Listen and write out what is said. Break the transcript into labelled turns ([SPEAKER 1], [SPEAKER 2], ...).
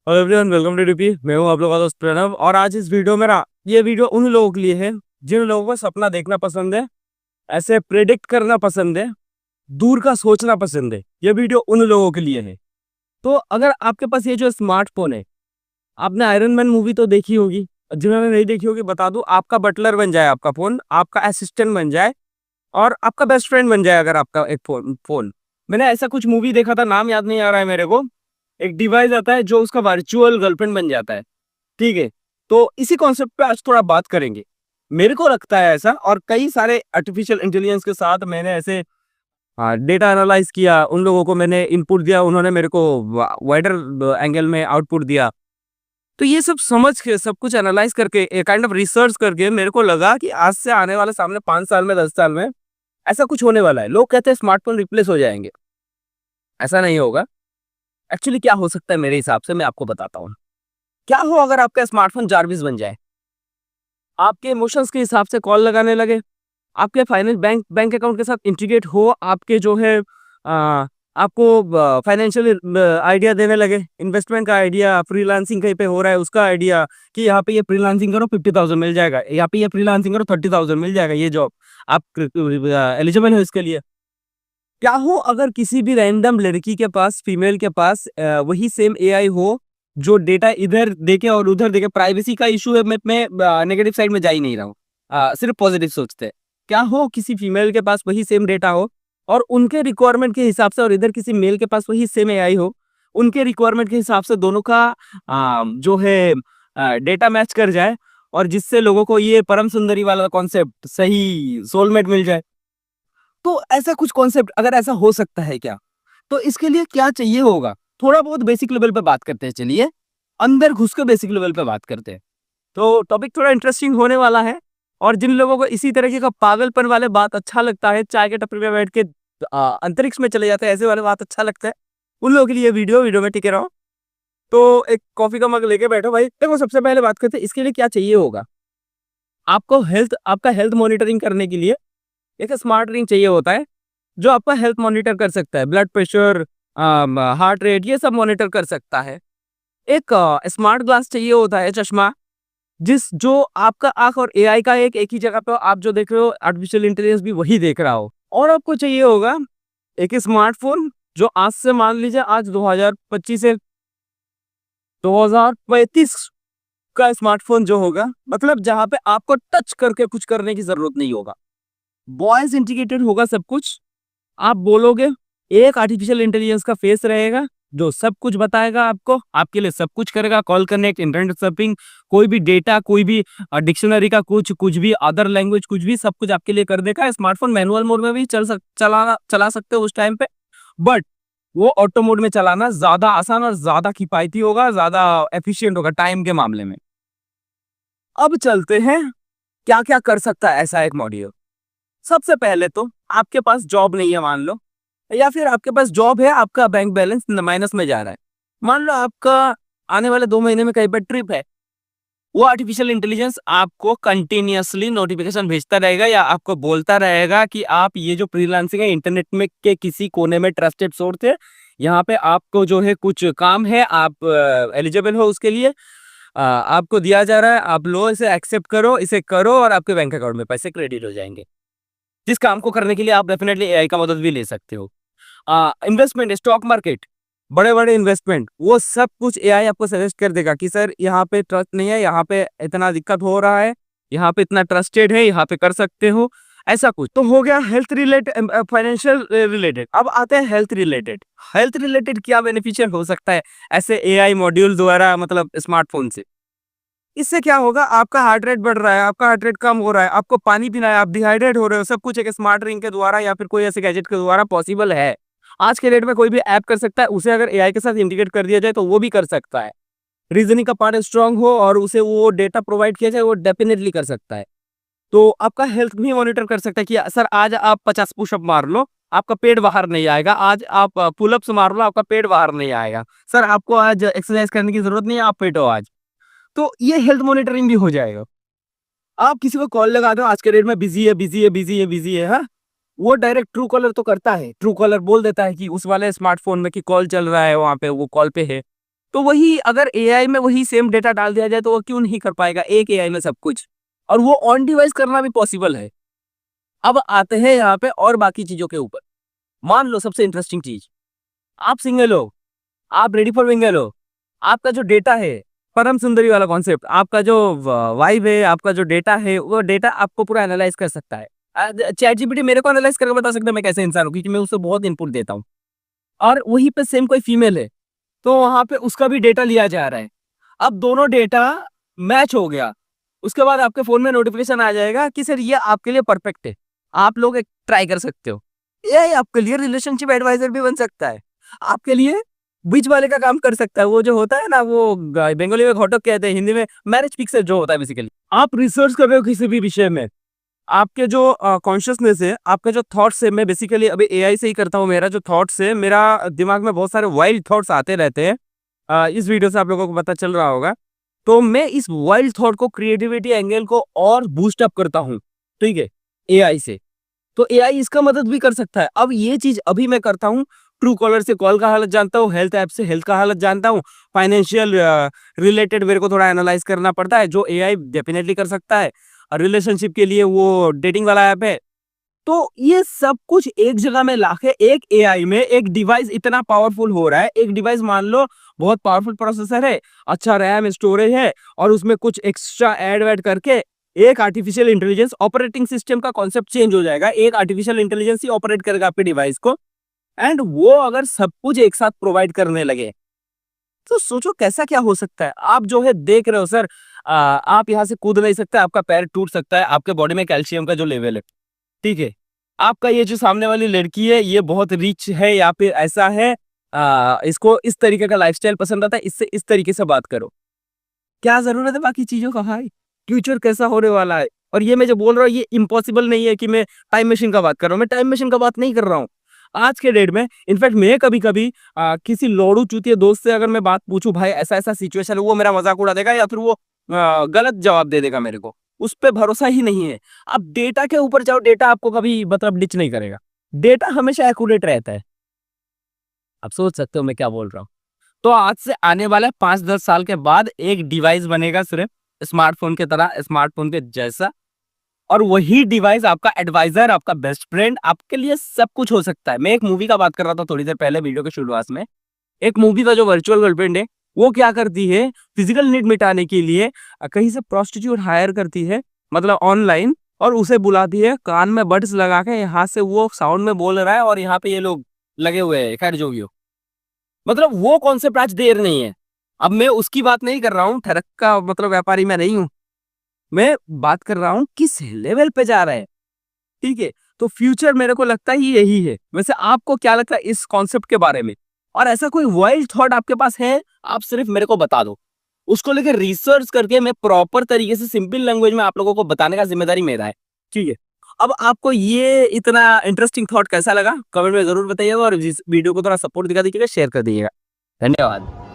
[SPEAKER 1] Hello everyone, welcome to DP. मैं हूं आप लोगों का दोस्त प्रणव। और आज इस वीडियो में ना, ये वीडियो उन लोगों के लिए है जिन लोगों को सपना देखना पसंद है, ऐसे प्रेडिक्ट करना पसंद है, दूर का सोचना पसंद है। ये वीडियो उन लोगों के लिए है। तो अगर आपके पास ये जो स्मार्टफोन है, आपने आयरन मैन मूवी तो देखी होगी, जिन्होंने नहीं देखी होगी बता दूं, आपका बटलर बन जाए आपका फोन, आपका असिस्टेंट बन जाए और आपका बेस्ट फ्रेंड बन जाए। अगर आपका एक फोन मैंने ऐसा कुछ मूवी देखा था, नाम याद नहीं आ रहा है मेरे को। एक डिवाइस आता है जो उसका वर्चुअल गर्लफ्रेंड बन जाता है। ठीक है, तो इसी कॉन्सेप्ट पे आज थोड़ा बात करेंगे। मेरे को लगता है ऐसा, और कई सारे आर्टिफिशियल इंटेलिजेंस के साथ मैंने ऐसे डेटा एनालाइज किया, उन लोगों को मैंने इनपुट दिया, उन्होंने मेरे को वाइडर एंगल में आउटपुट दिया। तो ये सब समझ के, सब कुछ एनालाइज करके, एक काइंड ऑफ रिसर्च करके मेरे को लगा कि आज से आने वाले सामने 5 साल में, 10 साल में ऐसा कुछ होने वाला है। लोग कहते हैं स्मार्टफोन रिप्लेस हो जाएंगे, ऐसा नहीं होगा। एक्चुअली क्या हो सकता है मेरे हिसाब से, मैं आपको बताता हूँ। क्या हो अगर आपका स्मार्टफोन जारविस बन जाए, आपके इमोशंस के हिसाब से कॉल लगाने लगे, आपके फाइनेंस बैंक अकाउंट के साथ इंटीग्रेट हो, आपके जो है आपको फाइनेंशियल आइडिया देने लगे, इन्वेस्टमेंट का आइडिया, फ्रीलांसिंग कहीं पे हो रहा है उसका आइडिया, कि यहाँ पे ये फ्रीलांसिंग करो 50,000 मिल जाएगा, यहाँ पे ये फ्रीलांसिंग करो 30,000 मिल जाएगा, ये जॉब आप एलिजिबल हो इसके लिए। क्या हो अगर किसी भी रैंडम लड़की के पास, फीमेल के पास वही सेम एआई हो, जो डेटा इधर देके और उधर देके। प्राइवेसी का इशू है, मैं नेगेटिव साइड में जा ही नहीं रहा हूँ, सिर्फ पॉजिटिव सोचते हैं। क्या हो किसी फीमेल के पास वही सेम डेटा हो और उनके रिक्वायरमेंट के हिसाब से, और इधर किसी मेल के पास वही सेम एआई हो, उनके रिक्वायरमेंट के हिसाब से दोनों का जो है डेटा मैच कर जाए, और जिससे लोगों को ये परम सुंदरी वाला कॉन्सेप्ट, सही सोलमेट मिल जाए। तो ऐसा कुछ कॉन्सेप्ट अगर ऐसा हो सकता है क्या, तो इसके लिए क्या चाहिए होगा, थोड़ा बहुत बेसिक लेवल पे बात करते हैं। चलिए अंदर घुस के बेसिक लेवल पे बात करते हैं। तो टॉपिक थोड़ा इंटरेस्टिंग होने वाला है। और जिन लोगों को इसी तरीके का पागलपन वाले बात अच्छा लगता है, चाय के टपरी पे बैठ के अंतरिक्ष में चले जाते हैं, ऐसे वाले बात अच्छा लगता है, उन लोगों के लिए वीडियो में टिके रहो। तो एक कॉफी का मग लेके बैठो भाई। देखो, सबसे पहले बात करते हैं इसके लिए क्या चाहिए होगा। आपका हेल्थ मॉनिटरिंग करने के लिए एक स्मार्ट रिंग चाहिए होता है, जो आपका हेल्थ मॉनिटर कर सकता है, ब्लड प्रेशर, हार्ट रेट, ये सब मॉनिटर कर सकता है। एक स्मार्ट ग्लास चाहिए होता है, चश्मा, जिस जो आपका आंख और एआई का एक ही जगह पे हो, आप जो देख रहे हो आर्टिफिशियल इंटेलिजेंस भी वही देख रहा हो। और आपको चाहिए होगा एक स्मार्टफोन, जो आज से मान लीजिए, आज 2025 से 2035 का स्मार्टफोन जो होगा, मतलब जहां पे आपको टच करके कुछ करने की जरूरत नहीं होगा, वॉइस इंटीग्रेटेड होगा सब कुछ। आप बोलोगे, एक आर्टिफिशियल इंटेलिजेंस का फेस रहेगा जो सब कुछ बताएगा आपको, आपके लिए सब कुछ करेगा। कॉल कनेक्ट, इंटरनेट सर्फिंग, कोई भी डेटा, कोई भी डिक्शनरी का कुछ कुछ भी, अदर लैंग्वेज कुछ भी, सब कुछ आपके लिए कर देगा। स्मार्टफोन मैनुअल मोड में भी चला सकते हो उस टाइम पे, बट वो ऑटो मोड में चलाना ज्यादा आसान और ज्यादा किफायती होगा, ज्यादा एफिशिएंट होगा टाइम के मामले में। अब चलते हैं क्या क्या कर सकता है ऐसा एक मॉड्यूल। सबसे पहले तो आपके पास जॉब नहीं है मान लो, या फिर आपके पास जॉब है, आपका बैंक बैलेंस माइनस में जा रहा है। मान लो आपका आने वाले 2 महीने में कहीं पर ट्रिप है, वो आर्टिफिशियल इंटेलिजेंस आपको कंटिन्यूअसली नोटिफिकेशन भेजता रहेगा, या आपको बोलता रहेगा कि आप ये जो फ्रीलांसिंग है, इंटरनेट में के किसी कोने में ट्रस्टेड सोर्स है, यहाँ पे आपको जो है कुछ काम है, आप एलिजिबल हो उसके लिए, आपको दिया जा रहा है, आप लो, इसे एक्सेप्ट करो, इसे करो, और आपके बैंक अकाउंट में पैसे क्रेडिट हो जाएंगे। जिस काम को करने के लिए आप डेफिनेटली एआई का मदद भी ले सकते हो। इन्वेस्टमेंट, स्टॉक मार्केट, बड़े बड़े इन्वेस्टमेंट, वो सब कुछ एआई आपको सजेस्ट कर देगा कि सर यहाँ पे ट्रस्ट नहीं है, यहाँ पे इतना दिक्कत हो रहा है, यहाँ पे इतना ट्रस्टेड है, यहाँ पे कर सकते हो। ऐसा कुछ तो हो गया हेल्थ रिलेटेड, फाइनेंशियल रिलेटेड। अब आते हैं हेल्थ रिलेटेड। हेल्थ रिलेटेड क्या बेनिफिशियल हो सकता है ऐसे एआई मॉड्यूल द्वारा, मतलब स्मार्टफोन से। इससे क्या होगा, आपका हार्ट रेट बढ़ रहा है, आपका हार्ट रेट कम हो रहा है, आपको पानी पीना है, आप डिहाइड्रेट हो रहे हो, सब कुछ एक स्मार्ट रिंग के द्वारा या फिर कोई ऐसे गैजेट के द्वारा पॉसिबल है। आज के डेट में कोई भी ऐप कर सकता है, उसे अगर एआई के साथ इंटीग्रेट कर दिया जाए तो वो भी कर सकता है। रीजनिंग का पार्ट स्ट्रांग हो और उसे वो डेटा प्रोवाइड किया जाए, वो डेफिनेटली कर सकता है। तो आपका हेल्थ भी मॉनिटर कर सकता है कि सर आज आप 50 पुशअप मार लो, आपका पेट बाहर नहीं आएगा। आज आप पुलअप्स मार लो, आपका पेट बाहर नहीं आएगा। सर आपको आज एक्सरसाइज करने की जरूरत नहीं है, आप फिट हो आज। तो ये हेल्थ मॉनिटरिंग भी हो जाएगा। आप किसी को कॉल लगा दो, आज के डेट में बिजी है, बिजी है, बिजी है, बिजी है, हाँ, वो डायरेक्ट ट्रू कॉलर तो करता है, ट्रू कॉलर बोल देता है कि उस वाले स्मार्टफोन में कि कॉल चल रहा है, वहां पे वो कॉल पे है। तो वही अगर एआई में वही सेम डेटा डाल दिया जाए तो वो क्यों नहीं कर पाएगा एक एआई में सब कुछ, और वो ऑन डिवाइस करना भी पॉसिबल है। अब आते हैं यहाँ पे और बाकी चीजों के ऊपर। मान लो सबसे इंटरेस्टिंग चीज, आप सिंगल हो, आप रेडी फॉर मिंगल हो, आपका जो डेटा है, परम सुंदरी वाला कॉन्सेप्ट, आपका जो वाइब है, आपका जो डेटा है, वो डेटा आपको पूरा एनालाइज कर सकता है। चैट जीपीटी मेरे को एनालाइज करके बता सकता है मैं कैसे इंसान हूँ, क्योंकि मैं उससे बहुत इनपुट देता हूँ। और वहीं पे सेम कोई फीमेल है तो वहां पे उसका भी डेटा लिया जा रहा है। अब दोनों डेटा मैच हो गया, उसके बाद आपके फोन में नोटिफिकेशन आ जाएगा कि सर ये आपके लिए परफेक्ट है, आप लोग एक ट्राई कर सकते हो। ये आपके लिए रिलेशनशिप एडवाइजर भी बन सकता है, आपके लिए बीच वाले का काम कर सकता है। वो जो होता है ना, वो बंगाली में घोटक कहते हैं, हिंदी में मैरिज फिक्सर जो होता है। बेसिकली आप रिसर्च कर रहे हो किसी भी विषय में, आपके जो कॉन्शियसनेस है, आपके जो थॉट्स है, मैं बेसिकली अभी एआई से ही करता हूँ। मेरा जो थॉट्स है, मेरा दिमाग में बहुत सारे वाइल्ड थॉट्स आते रहते हैं। इस वीडियो से आप लोगों को पता चल रहा होगा। तो मैं इस वाइल्ड थॉट को, क्रिएटिविटी एंगल को और बूस्ट अप करता हूँ, ठीक है, एआई से। तो एआई इसका मदद भी कर सकता है। अब ये चीज अभी मैं करता हूँ, ट्रू कॉलर से कॉल का हालत जानता हूँ, हेल्थ ऐप से हेल्थ का हालत जानता हूँ, फाइनेंशियल रिलेटेड मेरे को थोड़ा एनालाइज करना पड़ता है, जो एआई डेफिनेटली कर सकता है। रिलेशनशिप के लिए वो डेटिंग वाला ऐप है। तो ये सब कुछ एक जगह में लाके एक एआई में एक डिवाइस इतना पावरफुल हो रहा है। एक डिवाइस मान लो बहुत पावरफुल प्रोसेसर है, अच्छा रैम स्टोरेज है, और उसमें कुछ एक्स्ट्रा ऐड वैड करके एक आर्टिफिशियल इंटेलिजेंस ऑपरेटिंग सिस्टम का कॉन्सेप्ट चेंज हो जाएगा। एक आर्टिफिशियल इंटेलिजेंस ही ऑपरेट करेगा आपके डिवाइस को। एंड वो अगर सब कुछ एक साथ प्रोवाइड करने लगे तो सोचो कैसा क्या हो सकता है। आप जो है देख रहे हो सर, आप यहाँ से कूद नहीं सकते, आपका पैर टूट सकता है, आपके बॉडी में कैल्शियम का जो लेवल है, ठीक है, आपका ये जो सामने वाली लड़की है ये बहुत रिच है या फिर ऐसा है, इसको इस तरीके का लाइफस्टाइल पसंद आता है, इससे इस तरीके से बात करो। क्या जरूरत है बाकी चीजों का भाई, फ्यूचर कैसा होने वाला है। और ये मैं जो बोल रहा हूँ ये इम्पॉसिबल नहीं है कि मैं टाइम मशीन का बात कर रहा हूँ, मैं टाइम मशीन का बात नहीं कर रहा हूँ। आज के डेट में इनफैक्ट मैं कभी कभी किसी लोड़ू चूतिए दोस्त से अगर मैं बात पूछूं, भाई ऐसा ऐसा सिचुएशन है, वो मेरा मजाक उड़ा देगा या फिर वो गलत जवाब दे देगा मेरे को, उस पर भरोसा ही नहीं है। अब डेटा के ऊपर जाओ, डेटा आपको कभी मतलब डिच नहीं करेगा, डेटा हमेशा एक्यूरेट रहता है। आप सोच सकते हो मैं क्या बोल रहा हूँ। तो आज से आने वाले 5-10 साल के बाद एक डिवाइस बनेगा सिर्फ स्मार्टफोन के तरह, स्मार्टफोन के जैसा, और वही डिवाइस आपका एडवाइजर, आपका बेस्ट फ्रेंड, आपके लिए सब कुछ हो सकता है। मैं एक मूवी का बात कर रहा था थोड़ी देर पहले वीडियो के शुरुआत में। एक मूवी का जो वर्चुअल गर्लफ्रेंड है, वो क्या करती है, फिजिकल नीड मिटाने के लिए कहीं से प्रोस्टिट्यूट हायर करती है, मतलब ऑनलाइन, और उसे बुलाती है, कान में बड्स लगा के यहाँ से वो साउंड में बोल रहा है और यहाँ पे ये लोग लगे हुए हैं, खैर जो भी हो। मतलब वो कॉन्सेप्ट आज देर नहीं है। अब मैं उसकी बात नहीं कर रहा हूँ, ठरक का मतलब व्यापारी मैं नहीं हूँ, मैं बात कर रहा हूँ किस लेवल पे जा रहा है, ठीक है। तो फ्यूचर मेरे को लगता है यही है। वैसे आपको क्या लगता है इस कॉन्सेप्ट के बारे में, और ऐसा कोई वाइल्ड थॉट आपके पास है, आप सिर्फ मेरे को बता दो, उसको लेकर रिसर्च करके मैं प्रॉपर तरीके से सिंपल लैंग्वेज में आप लोगों को बताने का जिम्मेदारी मेरा है, ठीक है। अब आपको ये इतना इंटरेस्टिंग थॉट कैसा लगा कमेंट में जरूर बताइएगा, और इस वीडियो को थोड़ा सपोर्ट दिखा दीजिएगा, शेयर कर दीजिएगा। धन्यवाद।